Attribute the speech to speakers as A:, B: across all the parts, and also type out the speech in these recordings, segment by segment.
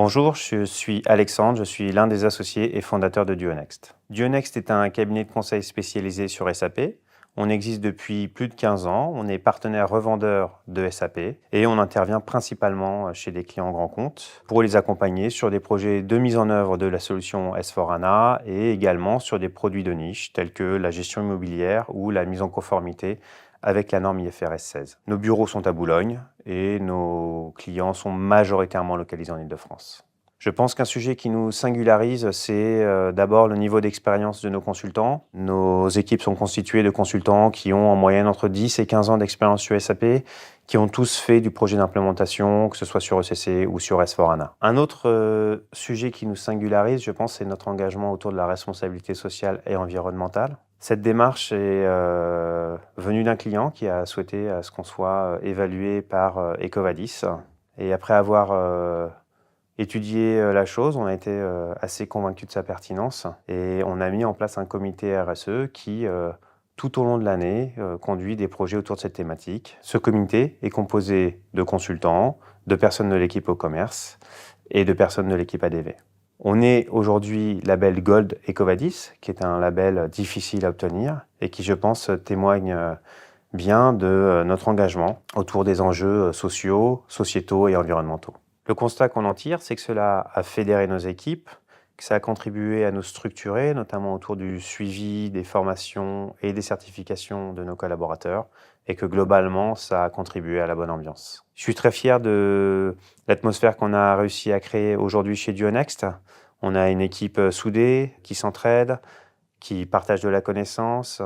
A: Bonjour, je suis Alexandre, je suis l'un des associés et fondateurs de Duonext. Duonext est un cabinet de conseil spécialisé sur SAP. On existe depuis plus de 15 ans, on est partenaire revendeur de SAP et on intervient principalement chez des clients grands comptes pour les accompagner sur des projets de mise en œuvre de la solution S/4HANA et également sur des produits de niche tels que la gestion immobilière ou la mise en conformité avec la norme IFRS 16. Nos bureaux sont à Boulogne et nos clients sont majoritairement localisés en Île-de-France. Je pense qu'un sujet qui nous singularise, c'est d'abord le niveau d'expérience de nos consultants. Nos équipes sont constituées de consultants qui ont en moyenne entre 10 et 15 ans d'expérience sur SAP, qui ont tous fait du projet d'implémentation, que ce soit sur ECC ou sur S/4HANA. Un autre sujet qui nous singularise, je pense, c'est notre engagement autour de la responsabilité sociale et environnementale. Cette démarche est venue d'un client qui a souhaité à ce qu'on soit évalué par EcoVadis. Et après avoir étudié la chose, on a été assez convaincus de sa pertinence et on a mis en place un comité RSE qui, tout au long de l'année, conduit des projets autour de cette thématique. Ce comité est composé de consultants, de personnes de l'équipe au commerce et de personnes de l'équipe ADV. On est aujourd'hui label Gold EcoVadis, qui est un label difficile à obtenir et qui, je pense, témoigne bien de notre engagement autour des enjeux sociaux, sociétaux et environnementaux. Le constat qu'on en tire, c'est que cela a fédéré nos équipes, que ça a contribué à nous structurer, notamment autour du suivi des formations et des certifications de nos collaborateurs, et que globalement, ça a contribué à la bonne ambiance. Je suis très fier de l'atmosphère qu'on a réussi à créer aujourd'hui chez Duonext. On a une équipe soudée, qui s'entraide, qui partage de la connaissance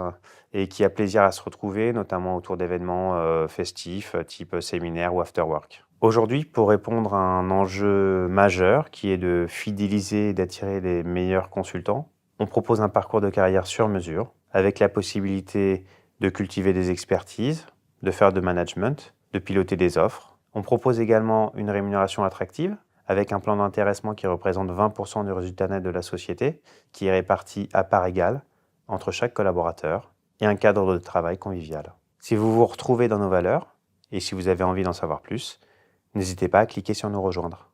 A: et qui a plaisir à se retrouver, notamment autour d'événements festifs, type séminaire ou afterwork. Aujourd'hui, pour répondre à un enjeu majeur qui est de fidéliser et d'attirer les meilleurs consultants, on propose un parcours de carrière sur mesure avec la possibilité de cultiver des expertises, de faire de management, de piloter des offres. On propose également une rémunération attractive avec un plan d'intéressement qui représente 20% du résultat net de la société, qui est réparti à part égale entre chaque collaborateur et un cadre de travail convivial. Si vous vous retrouvez dans nos valeurs et si vous avez envie d'en savoir plus, n'hésitez pas à cliquer sur nous rejoindre.